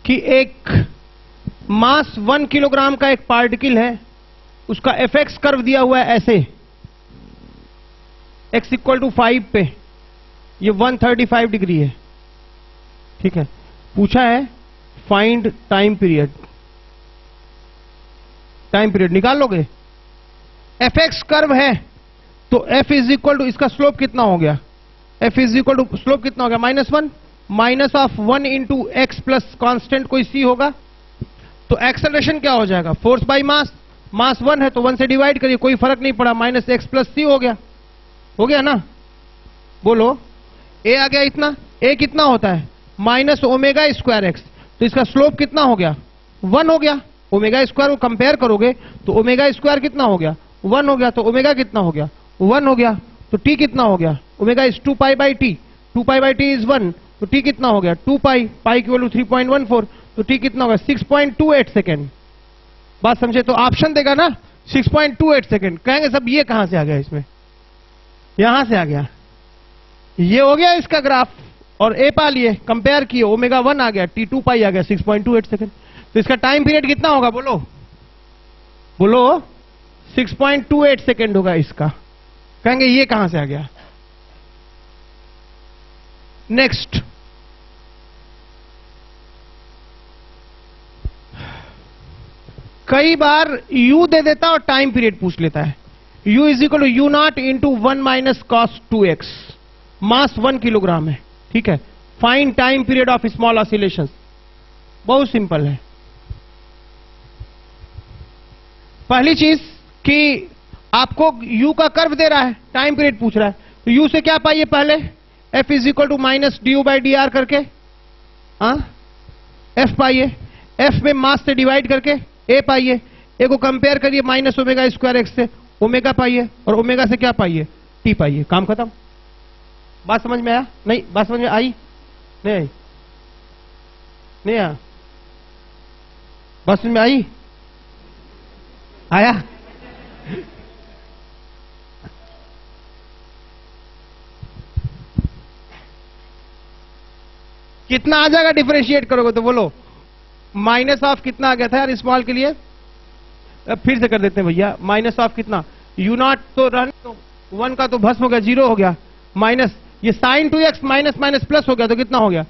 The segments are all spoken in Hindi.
कि एक मास 1 किलोग्राम का एक पार्टिकल है, उसका एफएक्स कर्व दिया हुआ है ऐसे, x = 5 पे, ये 135 डिग्री है, ठीक है। पूछा है find time period. Time period निकाल लोगे? एफएक्स कर्व है तो f = इसका स्लोप कितना हो गया? f = स्लोप कितना हो गया? -1 minus of 1 into x plus constant कोई c होगा, तो एक्सेलरेशन क्या हो जाएगा? फोर्स बाई मास, मास 1 है तो 1 से डिवाइड करिए, कोई फर्क नहीं पड़ा, -x + c हो गया ना? बोलो, a आ गया इतना, a कितना होता है? -ω²x, तो इसका स्लोप कितना हो गया? 1 हो गया। ω² को कंपेयर करोगे तो ω² कितना हो गया? 1 हो गया। तो ओमेगा कितना हो गया? 1 हो गया। तो t कितना हो गया? ω = 2π/t, 2π/t = 1, तो t कितना हो गया? 2π, पाई की वैल्यू 3.14, तो t कितना होगा? 6.28 सेकेंड। बात समझे? तो ऑप्शन देगा ना 6.28 सेकेंड। कहेंगे सब ये कहां से आ गया? इसमें यहां से आ गया, ये हो गया इसका ग्राफ, और a पा लिए, कंपेयर किए, ω1 आ गया, t 2π आ गया, 6.28 सेकेंड। तो इसका टाइम पीरियड कितना होगा? बोलो बोलो, 6.28 सेकेंड होगा इसका। कहेंगे ये कहां से आ गया? नेक्स्ट, कई बार u दे देता और टाइम पीरियड पूछ लेता है। u = u0 × 1 - cos 2x, मास 1 किलोग्राम है, ठीक है। Find time period of small oscillations. बहुत सिंपल है। पहली चीज कि आपको u का कर्व दे रहा है, टाइम पीरियड पूछ रहा है, तो u से क्या पाइए? पहले f = -du/dr करके, f पाइए, f में मास से डिवाइड करके a पाइए, a को कंपेयर करिए -ω²x से, ओमेगा पाइए, और ओमेगा से क्या पाइए? t पाइए। काम खत्म। बात समझ में आया? नहीं, बात समझ में आई? नहीं आई? नहीं आया? बात समझ में आई? आया? कितना आ जाएगा डिफरेंशिएट करोगे तो? बोलो, माइनस ऑफ कितना आ गया था यार स्मॉल के लिए? अब फिर से कर देते हैं भैया। माइनस ऑफ कितना? u0 तो रहने दो, 1 का तो भस्म हो गया, 0 हो गया, माइनस ये sin 2x minus minus plus हो गया, तो कितना हो गया?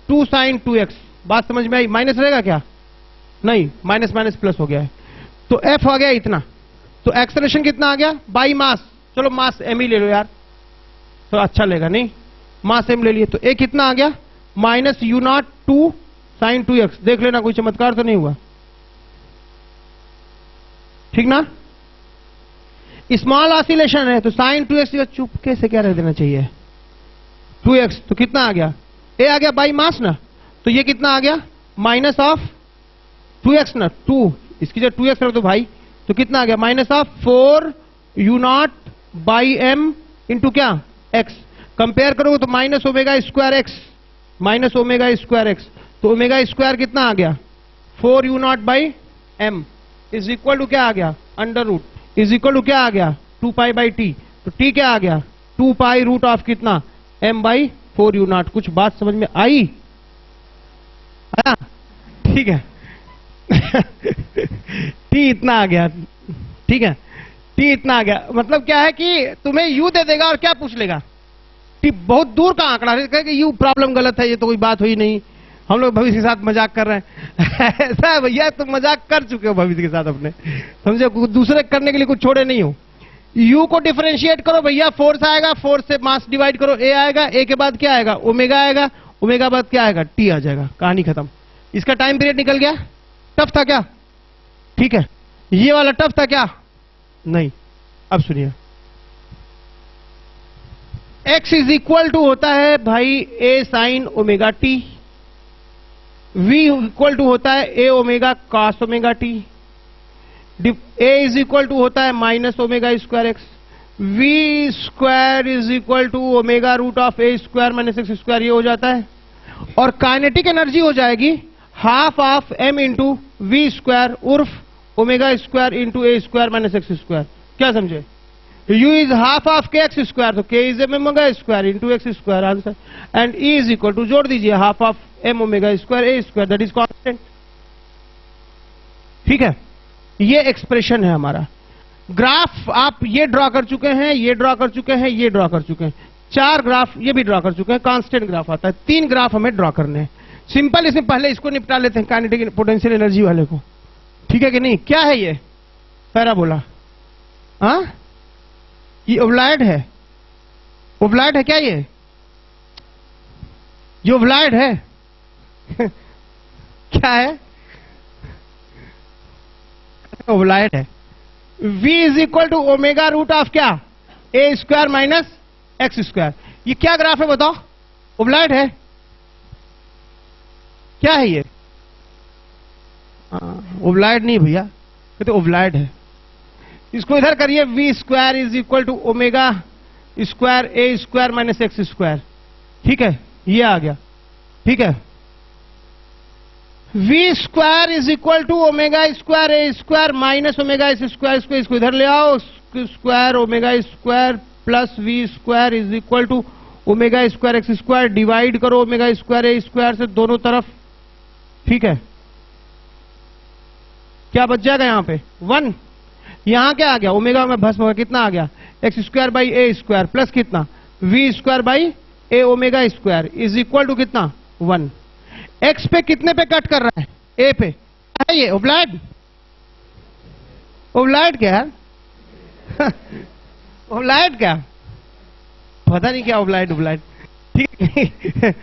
2 sin 2x। बात समझ में आई? माइनस रहेगा क्या? नहीं, माइनस माइनस प्लस हो गया है, तो f हो गया इतना। तो एक्सेलरेशन कितना आ गया? By mass. चलो मास m ही ले लो यार, तो अच्छा लेगा। नहीं, मास m ले लिए, तो a कितना आ गया? -u0 2 sin 2x। देख लेना कोई चमत्कार तो नहीं हुआ, ठीक ना? स्मॉल ऑसिलेशन है तो sin 2x चुपके से क्या रख देना चाहिए? 2x। तो कितना आ गया? a आ गया बाई मास ना, तो ये कितना आ गया? माइनस ऑफ 2x ना, 2, इसकी जगह 2x रख दो भाई, तो कितना आ गया? -4u0 बाई m इंटू क्या? x। कंपेयर करोगे तो -ω²x, -ω²x, तो ω² कितना आ गया? 4u0 by m is equal to क्या आ गया? √ इज इक्वल टू क्या आ गया? 2π/t। तो t क्या आ गया? 2π√ऑफ कितना? m/4u0। कुछ बात समझ में आई? आया? ठीक है। t इतना आ गया, ठीक है, t इतना आ गया। मतलब क्या है कि तुम्हें u दे देगा और क्या पूछ लेगा? t बहुत दूर का आंकड़ा है, कहेगा u प्रॉब्लम गलत है, ये तो कोई बात हुई नहीं, हम लोग भविष्य के साथ मजाक कर रहे हैं। ऐसा है भैया, तुम मजाक कर चुके हो भविष्य के साथ अपने, समझे? दूसरे करने के लिए कुछ छोड़े नहीं हो। u को डिफरेंशिएट करो भैया, फोर्स आएगा, फोर्स से मास डिवाइड करो, a आएगा, a के बाद क्या आएगा? ओमेगा आएगा, ओमेगा बाद क्या आएगा? t आ जाएगा। कहानी खत्म। इसका टाइम पीरियड निकल गया। टफ था क्या? ठीक है। ये वाला टफ था क्या? नहीं। अब सुनिए, x = होता है भाई a sin ω_t, v = होता है a ω cos ω_t, a = होता है -ω²x, v² = ω√a² - x², ये हो जाता है। और काइनेटिक एनर्जी हो जाएगी ½ ऑफ m इंटू v² उर्फ ω² इंटू a² - x²। क्या समझे? u is half of kx square, तो k is m omega square into x square answer, and e is equal to, जोड़ दीजिए, half of m omega square a square, that is constant. ठीक है, ये एक्सप्रेशन है हमारा. ग्राफ आप ये ड्रॉ कर चुके हैं, ये ड्रॉ कर चुके हैं, ये ड्रॉ कर चुके हैं, 4 ग्राफ ये भी ड्रॉ कर चुके हैं, कांस्टेंट ग्राफ आता है. 3 ग्राफ हमें ड्रॉ करने हैं. सिंपल, इसमें पहले इसको निपटा लेते हैं, काइनेटिक पोटेंशियल एनर्जी वाले को. ठीक है कि नहीं? क्या है ये? पैराबोला. हाँ, ये ओवलाइड है. ओवलाइड है क्या ये ओवलाइड है? क्या है? ओवलाइड है. v is equal to omega root of क्या? A square minus x square. ये क्या ग्राफ है बताओ? ओवलाइड है. क्या है ये? ओवलाइड नहीं भैया, कहते ओवलाइड है. इसको इधर करिए, v square is equal to omega square a square minus x square. ठीक है, ये आ गया. ठीक है, v square is equal to omega square a square minus omega s square. इसको इधर ले आओ, square omega square plus v square is equal to omega square x square. Divide करो ओमेगा स्क्वायर ए स्क्वायर से दोनों तरफ. ठीक है, क्या बच जाएगा यहां पे? 1. यहां क्या आ गया? ओमेगा में भस्म होगा, कितना आ गया? X square by a square plus कितना? v square by a omega square is equal to कितना? 1. एक्स पे कितने पे कट कर रहा है? ए पे. है ये ओवलाइड? ओवलाइड क्या है? ओवलाइड क्या? पता नहीं क्या ओवलाइड. ओवलाइड ठीक है.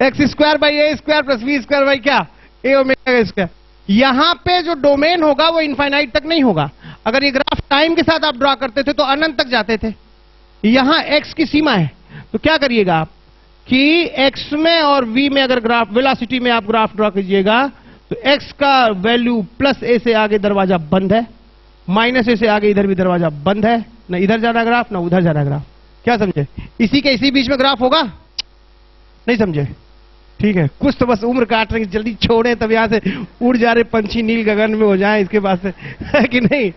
X square by a square plus v square by क्या? A omega square. यहां पे जो डोमेन होगा वो इनफाइनाइट तक नहीं होगा. अगर ये ग्राफ टाइम के साथ आप ड्रॉ करते थे तो अनंत तक जाते थे. यहां एक्स की सीमा है, तो क्या करिएगा आप कि x में और v में अगर ग्राफ वेलोसिटी में आप ग्राफ ड्रॉ कीजिएगा तो x का वैल्यू प्लस a से आगे दरवाजा बंद है, माइनस a से आगे इधर भी दरवाजा बंद है. ना इधर जाना ग्राफ, ना उधर जाना ग्राफ. क्या समझे? इसी के इसी बीच में ग्राफ होगा. नहीं समझे? ठीक है, कुछ तो बस उम्र काट रहे, जल्दी छोड़े तब यहां से उड़ जा रहे पंछी नील गगन में हो जाए इसके पास से. है कि नहीं?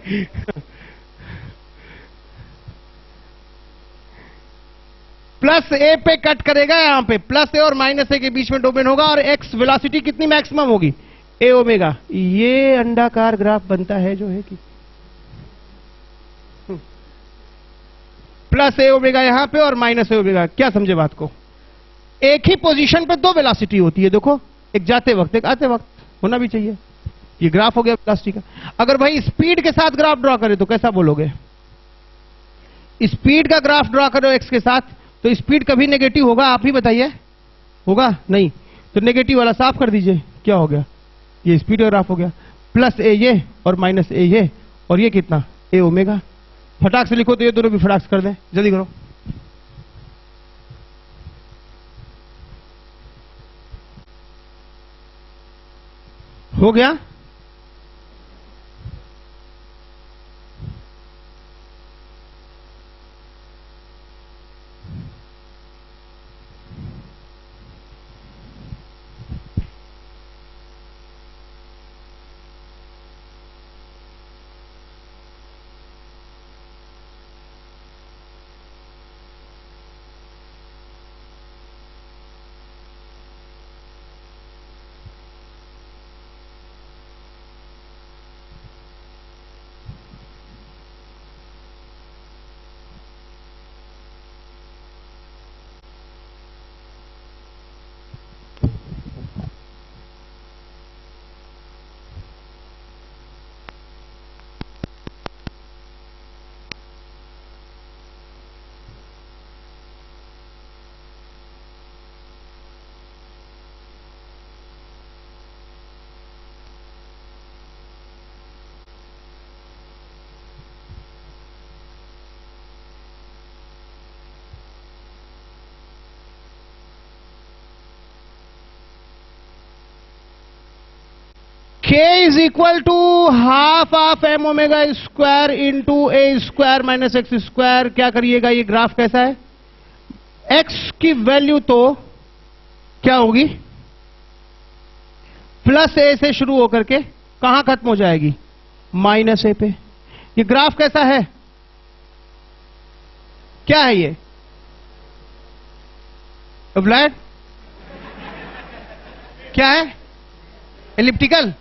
प्लस ए पे कट करेगा, यहां पे प्लस ए और माइनस ए के बीच में डोमेन होगा और एक्स वेलोसिटी कितनी मैक्सिमम होगी? ए ओमेगा. ये अंडाकार ग्राफ बनता है जो है कि प्लस ए ओमेगा यहां पे और माइनस ए ओमेगा. क्या समझे बात को? एक ही पोजीशन पे 2 वेलोसिटी होती है. देखो, एक जाते वक्त एक आते वक्त. होना भी चाहिए. ये ग्राफ हो गया वेलोसिटी का. अगर भाई स्पीड के साथ ग्राफ ड्रॉ करे तो कैसा बोलोगे? स्पीड का ग्राफ ड्रॉ करो एक्स के साथ तो स्पीड कभी नेगेटिव होगा? आप ही बताइए. होगा? नहीं. तो नेगेटिव वाला साफ कर दीजिए. क्या हो गया? ये स्पीड का ग्राफ हो गया. प्लस ए ये और माइनस ए ये, और ये कितना? ए ओमेगा. फटाक से लिखो तो ये दोनों भी फटाक से कर दें. जल्दी करो. हो गया? k is equal to half of m omega square into a square minus x square. क्या करिएगा? ये ग्राफ कैसा है? x की वैल्यू तो क्या होगी? प्लस ए से शुरू होकर के कहां खत्म हो जाएगी? माइनस ए पे. ये ग्राफ कैसा है? क्या है ये? ओवलॉइड? क्या है? एलिप्टिकल?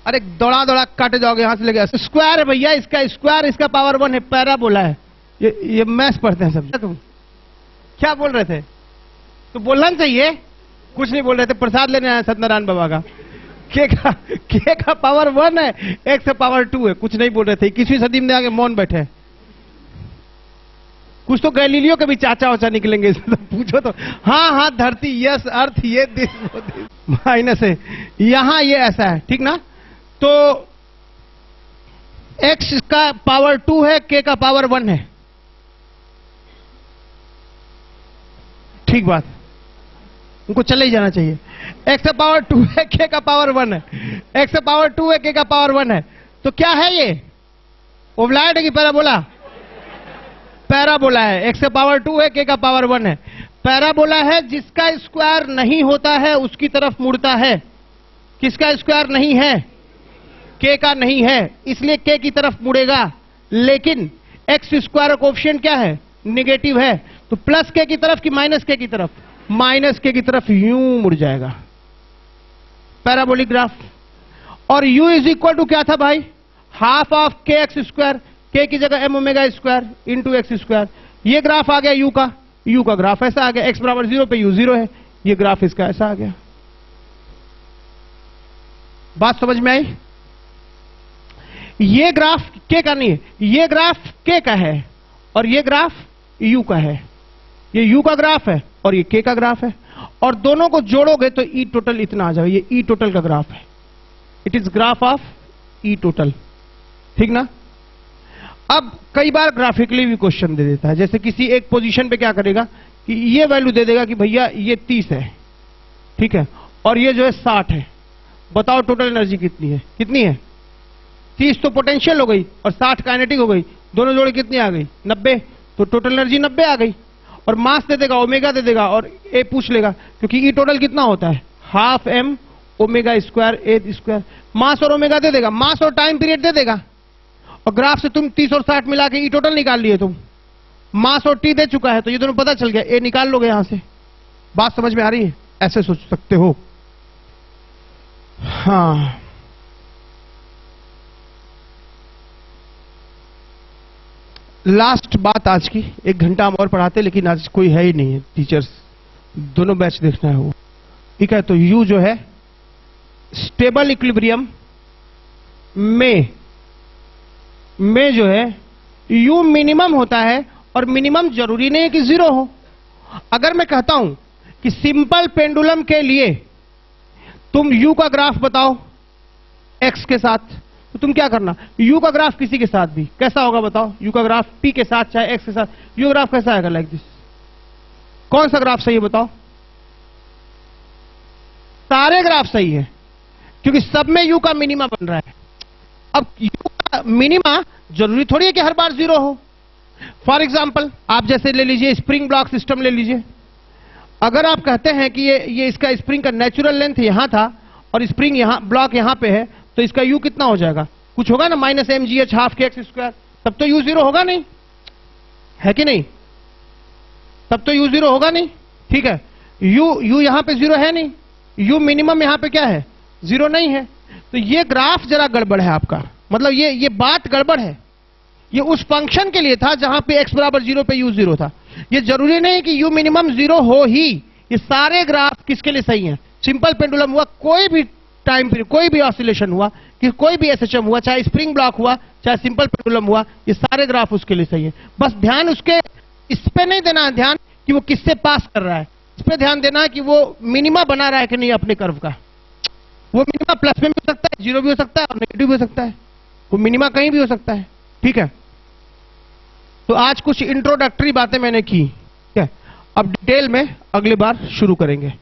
अरे दौड़ा दौड़ा काटे जाओगे यहां से लेके। स्क्वायर है भैया, इसका स्क्वायर, इसका पावर 1 है, पैराबोला है। ये मैथ्स पढ़ते हैं सब। तुम क्या बोल रहे थे? तो बोलना चाहिए। कुछ नहीं बोल रहे थे, प्रसाद लेने आया सत्यनारायण बाबा का। के का पावर 1 है, एक्स का पावर 2 है। कुछ नहीं बोल रहे थे, 21वीं सदी में आगे मौन बैठे। कुछ तो गैलीलियो के भी चाचा वाचा निकलेंगे इसमें, तो पूछो तो। हाँ हाँ, धरती, यस, अर्थ, ये दिस माइनस है, यहां ये ऐसा है, ठीक ना? तो x का पावर 2 है, k का पावर 1 है, ठीक बात, उनको चले ही जाना चाहिए। x का पावर 2 है, k का पावर 1 है, x का पावर 2 है, k का पावर 1 है। तो क्या है ये? ओवलॉइड है कि पैराबोला? पैराबोला है। x का पावर 2 है, k का पावर 1 है। पैराबोला है, जिसका स्क्वायर नहीं होता है उसकी तरफ मुड़ता है। किसका स्क्वायर नहीं है? k का नहीं है, इसलिए k की तरफ मुड़ेगा। लेकिन x स्क्वायर कोएफिशिएंट क्या है? नेगेटिव है। तो प्लस k की तरफ कि माइनस k की तरफ? माइनस k की तरफ यूं मुड़ जाएगा पैराबोलिक ग्राफ। और u इज इक्वल टू क्या था भाई? हाफ ऑफ के एक्स स्क्वायर, k की जगह m omega square into x square. ये ग्राफ आ गया u का ग्राफ ऐसा आ गया। x बराबर 0 पे u 0 है, ये ग्राफ इसका ऐसा आ गया। बात समझ में आई? ये ग्राफ k का नहीं है, ये ग्राफ k का है और ये ग्राफ u का है। ये u का ग्राफ है और ये k का ग्राफ है, और दोनों को जोड़ोगे तो e टोटल इतना आ जाएगा। ये e टोटल का ग्राफ है। It is graph of e total, ठीक ना? अब कई बार ग्राफिकली भी क्वेश्चन दे देता है। जैसे किसी एक पोजीशन पे क्या करेगा कि ये वैल्यू दे देगा कि भैया ये 30 है, ठीक है, और ये जो है 60 है। बताओ टोटल एनर्जी कितनी है? कितनी है? 30 तो पोटेंशियल हो गई और 60 काइनेटिक हो गई। दोनों जोड़े कितनी आ गई? 90। तो टोटल एनर्जी 90 आ गई। और मास दे देगा, ओमेगा दे देगा, और ए पूछ लेगा, क्योंकि ई टोटल कितना होता है? Half m omega square a square. मास और ओमेगा दे देगा, मास और टाइम पीरियड दे देगा, और ग्राफ से तुम 30 और 60 मिला के ई टोटल निकाल लिए। तुम मास और टी दे चुका है, तो ये दोनों पता चल गया, ए निकाल लोगे यहां से। बात समझ में आ रही है? ऐसे सोच सकते हो। हाँ, लास्ट बात आज की। 1 घंटा हम और पढ़ाते, लेकिन आज कोई है ही नहीं है टीचर्स, दोनों बैच देखना है वो, ठीक है? तो यू जो है स्टेबल इक्विलिब्रियम में जो है यू मिनिमम होता है, और मिनिमम जरूरी नहीं है कि 0 हो। अगर मैं कहता हूं कि सिंपल पेंडुलम के लिए तुम यू का ग्राफ बताओ एक्स के साथ, तो तुम क्या करना? यू का ग्राफ किसी के साथ भी कैसा होगा बताओ? यू का ग्राफ टी के साथ चाहे एक्स के साथ, यू ग्राफ कैसा आएगा? Like this. कौन सा ग्राफ सही है बताओ? सारे ग्राफ सही है, क्योंकि सब में यू का मिनिमा बन रहा है। अब यू का मिनिमा जरूरी थोड़ी है कि हर बार 0 हो। फॉर एग्जाम्पल, आप जैसे ले लीजिए स्प्रिंग ब्लॉक सिस्टम ले लीजिए। अगर आप कहते हैं कि ये इसका स्प्रिंग का नेचुरल लेंथ यहां था और स्प्रिंग यहां, ब्लॉक यहां पे है, तो इसका यू कितना हो जाएगा? कुछ होगा ना, -mgh हाफ के एक्स स्क्वायर। तब तो यू 0 होगा नहीं, है कि नहीं? तब तो यू 0 होगा नहीं, ठीक है? यू यहां पे 0 है नहीं, यू मिनिमम यहां पे क्या है? 0 नहीं है। तो ये ग्राफ जरा गड़बड़ है आपका, मतलब ये बात गड़बड़ है। ये उस फंक्शन के लिए था जहां पे x बराबर 0 पे u 0 था। ये जरूरी नहीं कि u मिनिमम 0 हो ही। ये सारे ग्राफ किसके लिए सही हैं? सिंपल पेंडुलम हुआ, कोई भी टाइम पीरियड, कोई भी ऑसिलेशन हुआ, कि कोई भी एसएचएम हुआ, चाहे स्प्रिंग ब्लॉक हुआ, चाहे सिंपल पेंडुलम हुआ, ये सारे ग्राफ उसके लिए सही है। बस ध्यान उसके इस पे नहीं देना है ध्यान कि वो किससे पास कर रहा है, इस पे ध्यान देना है कि वो मिनिमा बना रहा है कि नहीं अपने कर्व का। वो मिनिमा प्लस में भी हो सकता है, 0 भी हो सकता है और नेगेटिव भी हो सकता है। वो मिनिमा कहीं भी हो सकता है, ठीक है? तो आज कुछ इंट्रोडक्टरी बातें मैंने की, ठीक है? अब डिटेल में अगली बार शुरू करेंगे।